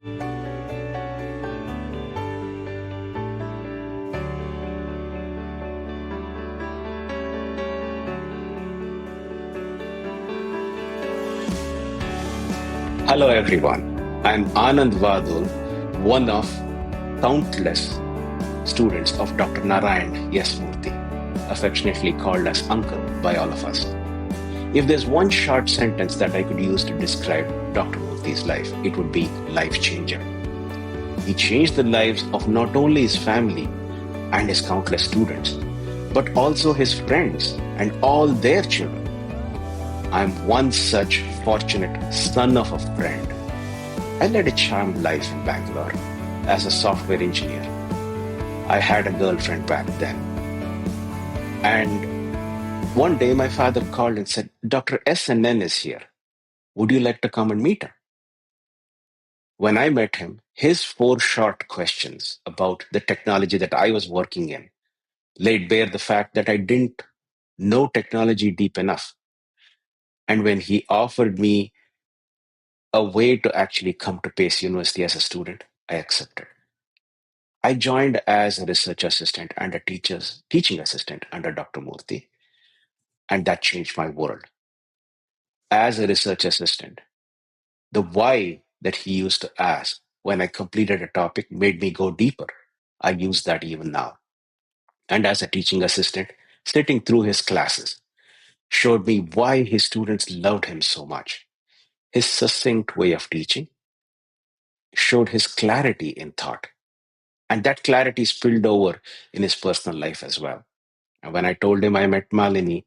Hello, everyone. I'm Anand Vadul, one of countless students of Dr. Narayan S. Murthy, affectionately called as Uncle by all of us. If there's one short sentence that I could use to describe Dr. Murthy's life, it would be life changer. He changed the lives of not only his family and his countless students, but also his friends and all their children. I'm one such fortunate son of a friend. I led a charmed life in Bangalore as a software engineer. I had a girlfriend back then. And one day my father called and said, Dr. S and N is here. Would you like to come and meet him? When I met him, his four short questions about the technology that I was working in laid bare the fact that I didn't know technology deep enough. And when he offered me a way to actually come to Pace University as a student, I accepted. I joined as a research assistant and a teaching assistant under Dr. Murthy, and that changed my world. As a research assistant, the why that he used to ask when I completed a topic made me go deeper. I use that even now. And as a teaching assistant, sitting through his classes showed me why his students loved him so much. His succinct way of teaching showed his clarity in thought, and that clarity spilled over in his personal life as well. And when I told him I met Malini,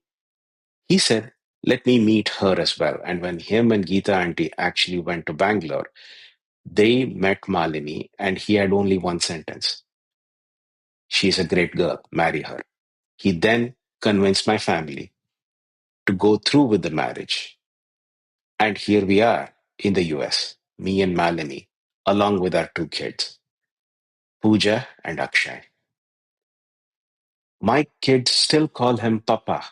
he said, let me meet her as well. And when him and Geeta auntie actually went to Bangalore, they met Malini, and he had only one sentence: she's a great girl, marry her. He then convinced my family to go through with the marriage. And here we are in the US, me and Malini, along with our two kids, Pooja and Akshay. My kids still call him Papa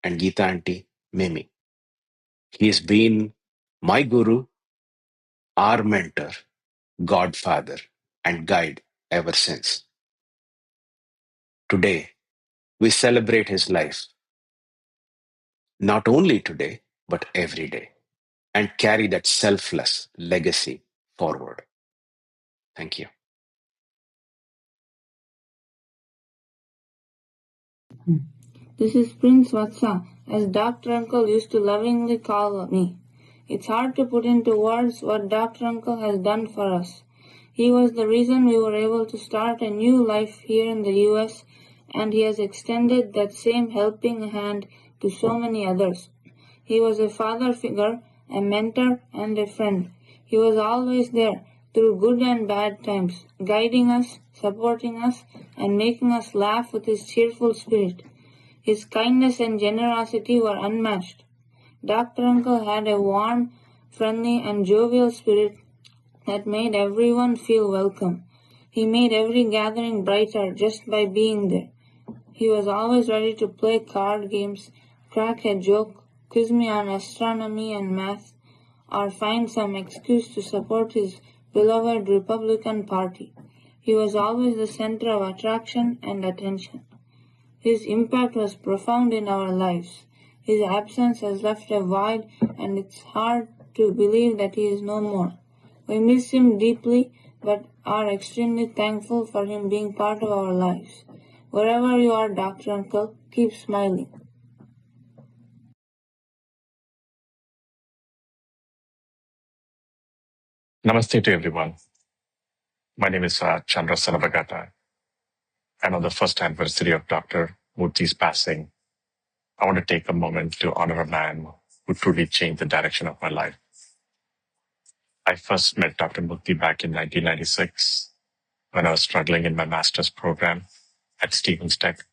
and Geeta auntie Mimi. He's been my guru, our mentor, godfather, and guide ever since. Today, we celebrate his life, not only today, but every day, and carry that selfless legacy forward. Thank you. This is Prince Vatsa, as Dr. Uncle used to lovingly call me. It's hard to put into words what Dr. Uncle has done for us. He was the reason we were able to start a new life here in the US, and he has extended that same helping hand to so many others. He was a father figure, a mentor, and a friend. He was always there, through good and bad times, guiding us, supporting us, and making us laugh with his cheerful spirit. His kindness and generosity were unmatched. Dr. Uncle had a warm, friendly, and jovial spirit that made everyone feel welcome. He made every gathering brighter just by being there. He was always ready to play card games, crack a joke, quiz me on astronomy and math, or find some excuse to support his beloved Republican Party. He was always the center of attraction and attention. His impact was profound in our lives. His absence has left a void, and it's hard to believe that he is no more. We miss him deeply, but are extremely thankful for him being part of our lives. Wherever you are, Dr. Uncle, keep smiling. Namaste to everyone. My name is Chandra Sarabagata, and on the first anniversary of Dr. Murthy's passing, I want to take a moment to honor a man who truly changed the direction of my life. I first met Dr. Murthy back in 1996 when I was struggling in my master's program at Stevens Tech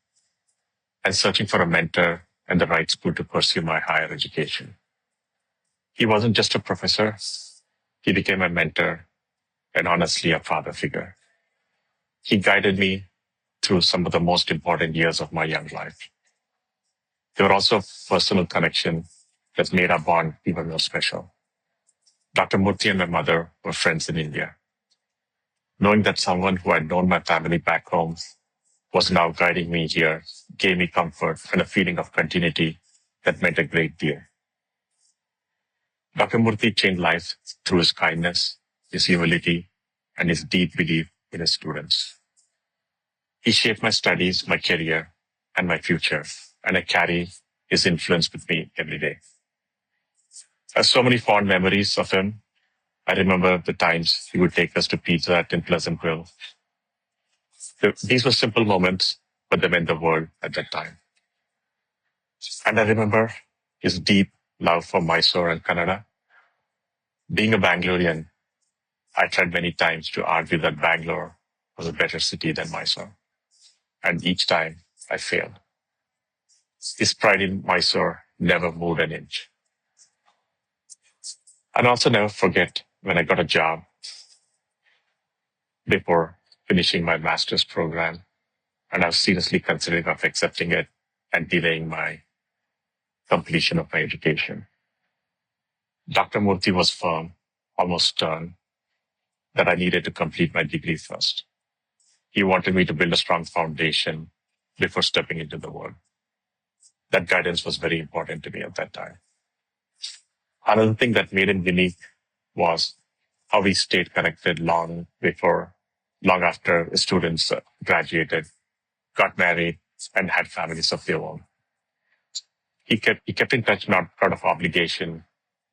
and searching for a mentor and the right school to pursue my higher education. He wasn't just a professor, he became a mentor and honestly a father figure. He guided me through some of the most important years of my young life. There were also personal connection that made our bond even more special. Dr. Murthy and my mother were friends in India. Knowing that someone who had known my family back home was now guiding me here gave me comfort and a feeling of continuity that meant a great deal. Dr. Murthy changed lives through his kindness, his humility, and his deep belief in his students. He shaped my studies, my career, and my future, and I carry his influence with me every day. I have so many fond memories of him. I remember the times he would take us to Pizza Hut in Pleasantville. These were simple moments, but they meant the world at that time. And I remember his deep love for Mysore and Kannada. Being a Bangalorean, I tried many times to argue that Bangalore was a better city than Mysore. And each time I failed. His pride in Mysore never moved an inch. I'll also never forget when I got a job before finishing my master's program, and I was seriously considering of accepting it and delaying my completion of my education. Dr. Murthy was firm, almost stern, that I needed to complete my degree first. He wanted me to build a strong foundation before stepping into the world. That guidance was very important to me at that time. Another thing that made him unique was how we stayed connected long after students graduated, got married, and had families of their own. He kept in touch not out of obligation,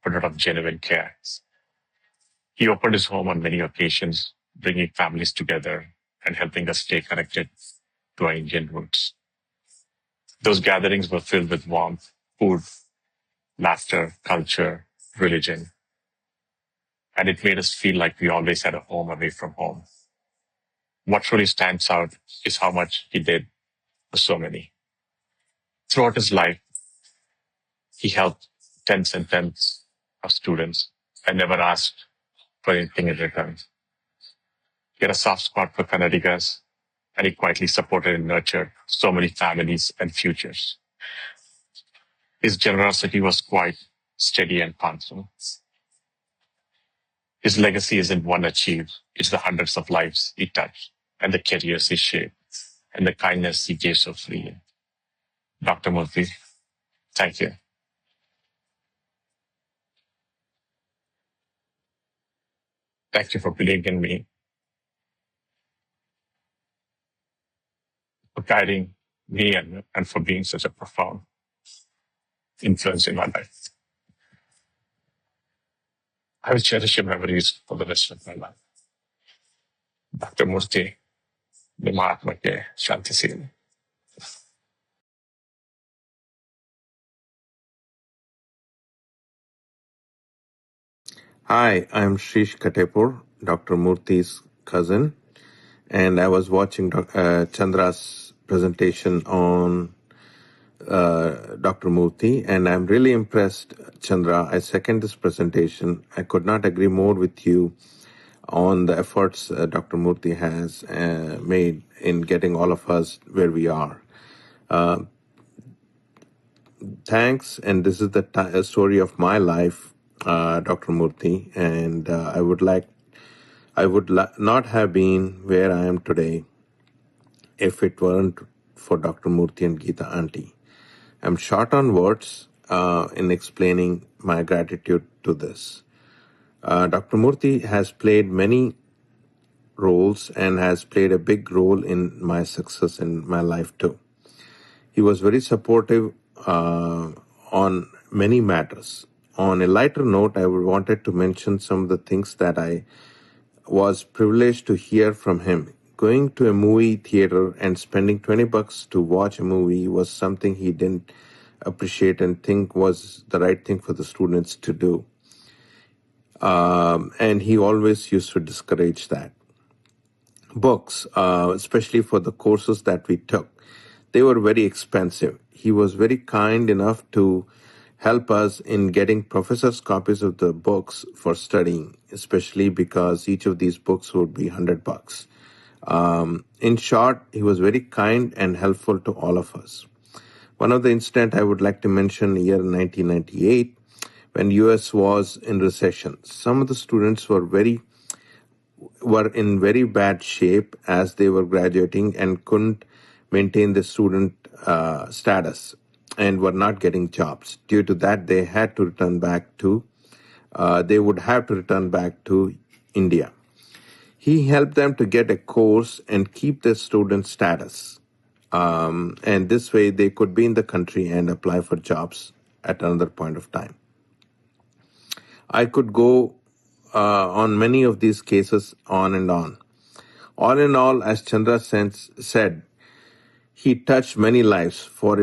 but out of genuine care. He opened his home on many occasions, bringing families together and helping us stay connected to our Indian roots. Those gatherings were filled with warmth, food, laughter, culture, religion, and it made us feel like we always had a home away from home. What really stands out is how much he did for so many. Throughout his life, he helped tens and tens of students and never asked for anything in return. He had a soft spot for Kannadigas, and he quietly supported and nurtured so many families and futures. His generosity was quite steady and constant. His legacy isn't one achieved, it's the hundreds of lives he touched, and the careers he shaped, and the kindness he gave so freely. Dr. Murthy, thank you. Thank you for believing in me, for guiding me, and for being such a profound influence in my life. I will cherish your memories for the rest of my life. Dr. Murthy, ನಿಮ್ಮ ಆತ್ಮಕ್ಕೆ ಶಾಂತಿ ಸಿಗಲಿ. Hi, I'm Shrish Katepur, Dr. Murthy's cousin, and I was watching Chandra's presentation on Dr. Murthy, and I'm really impressed, Chandra. I second this presentation. I could not agree more with you on the efforts Dr. Murthy has made in getting all of us where we are. Thanks, and this is the story of my life, Dr. Murthy, and I would not have been where I am today if it weren't for Dr. Murthy and Geeta Auntie. I'm short on words in explaining my gratitude to this. Dr. Murthy has played many roles and has played a big role in my success in my life too. He was very supportive on many matters. On a lighter note, I wanted to mention some of the things that I was privileged to hear from him. Going to a movie theater and spending $20 to watch a movie was something he didn't appreciate and think was the right thing for the students to do. And he always used to discourage that. Books, especially for the courses that we took, they were very expensive. He was very kind enough to help us in getting professors' copies of the books for studying, especially because each of these books would be $100. In short, he was very kind and helpful to all of us. One of the incidents I would like to mention, year 1998, when US was in recession. Some of the students were in very bad shape as they were graduating and couldn't maintain the student status and were not getting jobs. Due to that, they had to return back to they would have to return back to India. He helped them to get a course and keep their student status. And this way they could be in the country and apply for jobs at another point of time. I could go on many of these cases on and on. All in all, as Chandra said, he touched many lives. For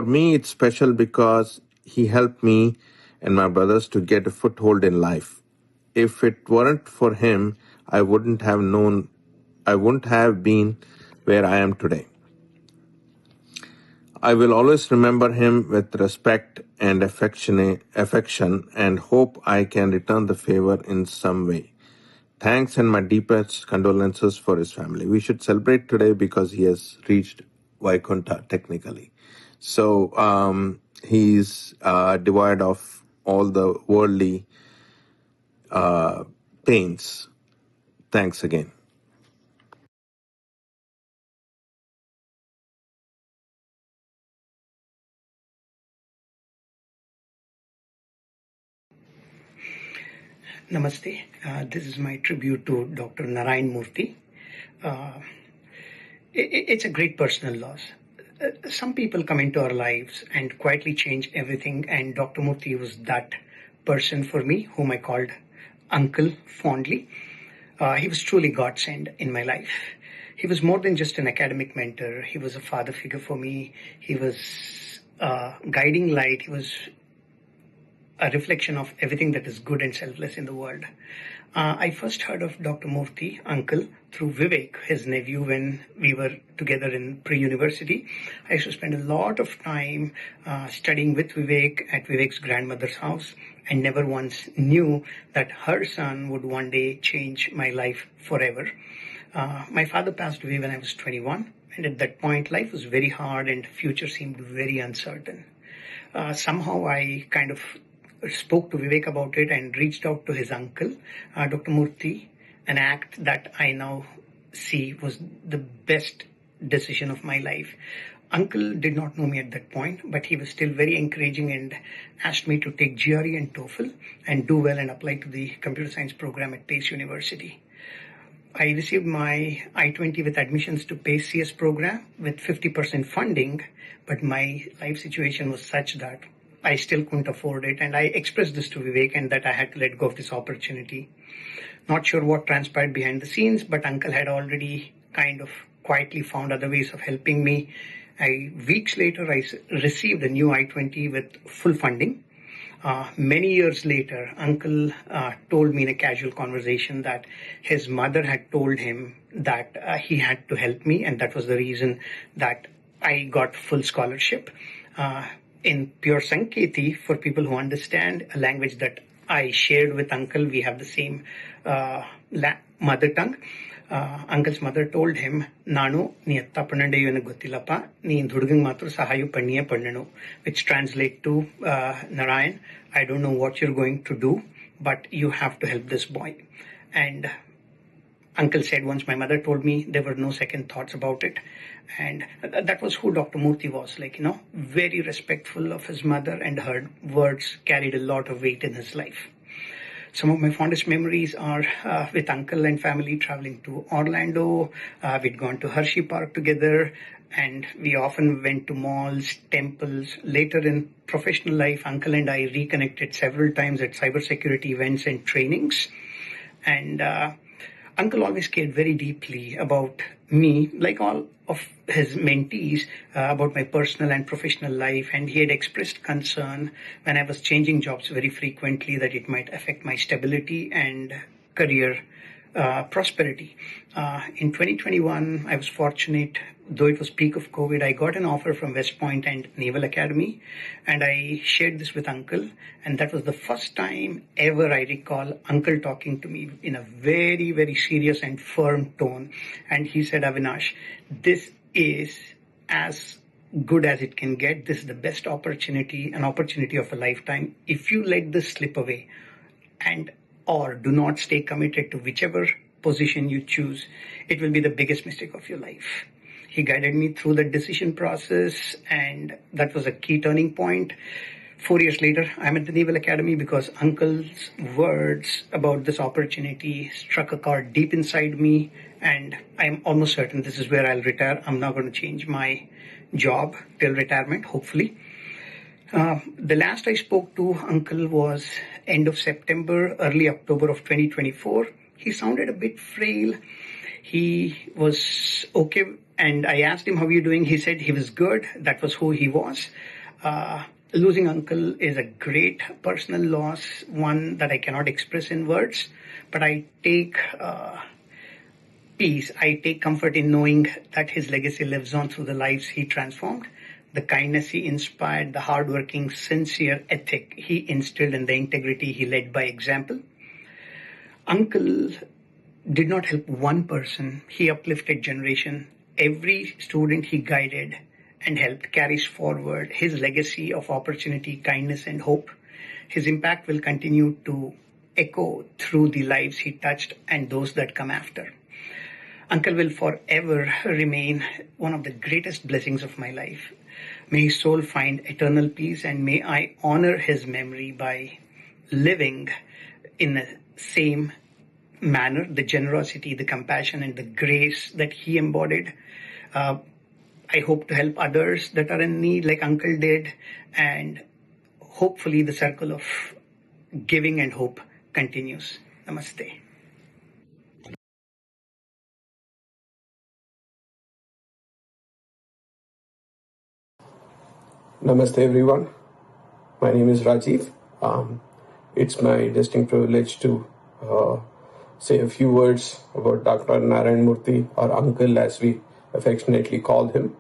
me, it's special because he helped me and my brothers to get a foothold in life. If it weren't for him, I wouldn't have been where I am today. I will always remember him with respect and affection and hope I can return the favor in some way. Thanks and my deepest condolences for his family. We should celebrate today because he has reached Vaikuntha technically. So he's devoid of all the worldly pains. Thanks again. Namaste. This is my tribute to Dr. Narayan Murthy. It's a great personal loss. Some people come into our lives and quietly change everything, and Dr. Murthy was that person for me, whom I called uncle fondly. He was truly godsend in my life. He was more than just an academic mentor. He was a father figure for me. He was a guiding light. He was a reflection of everything that is good and selfless in the world. I first heard of Dr. Murthy, uncle, through Vivek, his nephew, when we were together in pre-university. I used to spend a lot of time studying with Vivek at Vivek's grandmother's house, and never once knew that her son would one day change my life forever. My father passed away when I was 21, and at that point, life was very hard and future seemed very uncertain. Somehow I kind of spoke to Vivek about it and reached out to his uncle, Dr. Murthy, an act that I now see was the best decision of my life. Uncle did not know me at that point, but he was still very encouraging and asked me to take GRE and TOEFL and do well and apply to the computer science program at Pace University. I received my I-20 with admissions to Pace CS program with 50% funding, but my life situation was such that I still couldn't afford it, and I expressed this to Vivek and that I had to let go of this opportunity. Not sure what transpired behind the scenes, but Uncle had already kind of quietly found other ways of helping me. Weeks later, I received a new I-20 with full funding. Many years later, Uncle told me in a casual conversation that his mother had told him that he had to help me, and that was the reason that I got full scholarship. In pure Sanketi, for people who understand a language that I shared with Uncle, we have the same mother tongue. Uncle's mother told him, Nanu, ni atta pannandeyu ena gottilappa, ni hudugang matru sahayu panniye pannanu, which translate to Narayan, I don't know what you're going to do, but you have to help this boy. And Uncle said once my mother told me, there were no second thoughts about it. And that was who Dr. Murthy was, very respectful of his mother, and her words carried a lot of weight in his life. Some of my fondest memories are with Uncle and family traveling to Orlando. We'd gone to Hershey Park together, and we often went to malls, temples. Later in professional life, Uncle and I reconnected several times at cybersecurity events and trainings. And Uncle always cared very deeply about me, like all of his mentees, about my personal and professional life, and he had expressed concern when I was changing jobs very frequently that it might affect my stability and career prosperity. In 2021, I was fortunate, though it was peak of COVID, I got an offer from West Point and Naval Academy, and I shared this with Uncle, and that was the first time ever I recall Uncle talking to me in a very, very serious and firm tone. And he said, Avinash, this is as good as it can get. This is the best opportunity, an opportunity of a lifetime. If you let this slip away and or do not stay committed to whichever position you choose, it will be the biggest mistake of your life. He guided me through the decision process, and that was a key turning point. 4 years later, I'm at the Naval Academy because Uncle's words about this opportunity struck a chord deep inside me, and I'm almost certain this is where I'll retire. I'm not going to change my job till retirement, hopefully. The last I spoke to Uncle was end of September, early October of 2024. He sounded a bit frail. He was okay, and I asked him, how are you doing? He said he was good. That was who he was. Losing Uncle is a great personal loss, one that I cannot express in words, but I take peace. I take comfort in knowing that his legacy lives on through the lives he transformed, the kindness he inspired, the hardworking, sincere ethic he instilled, and the integrity he led by example. Uncle did not help one person, he uplifted generation. Every student he guided and helped carries forward his legacy of opportunity, kindness, and hope. His impact will continue to echo through the lives he touched and those that come after. Uncle will forever remain one of the greatest blessings of my life. May his soul find eternal peace, and may I honor his memory by living in the same manner, the generosity, the compassion, and the grace that he embodied. I hope to help others that are in need like Uncle did, and hopefully the circle of giving and hope continues. Namaste. Namaste, everyone. My name is Rajiv. It's my distinct privilege to say a few words about Dr. Narayan Murthy, or Uncle as we affectionately call him.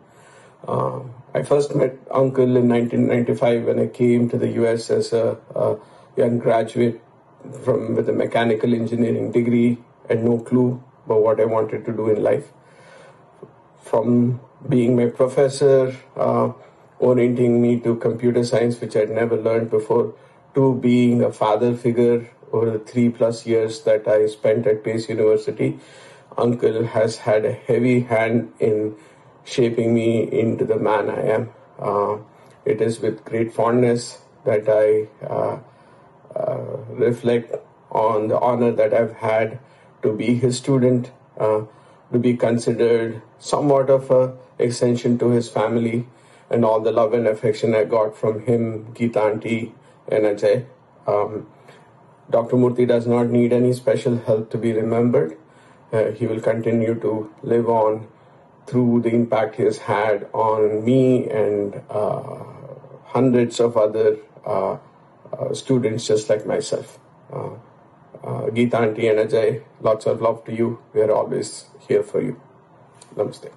I first met Uncle in 1995 when I came to the US as a young graduate with a mechanical engineering degree and no clue about what I wanted to do in life. From being my professor, orienting me to computer science, which I'd never learned before, to being a father figure over the 3+ years that I spent at Pace University, Uncle has had a heavy hand in shaping me into the man I am. It is with great fondness that I reflect on the honor that I've had to be his student, to be considered somewhat of a extension to his family, and all the love and affection I got from him, Geeta Auntie, and Ajay. Dr. Murthy does not need any special help to be remembered. He will continue to live on through the impact he has had on me and hundreds of other students just like myself. Geeta Auntie and Ajay, lots of love to you. We are always here for you. Namaste.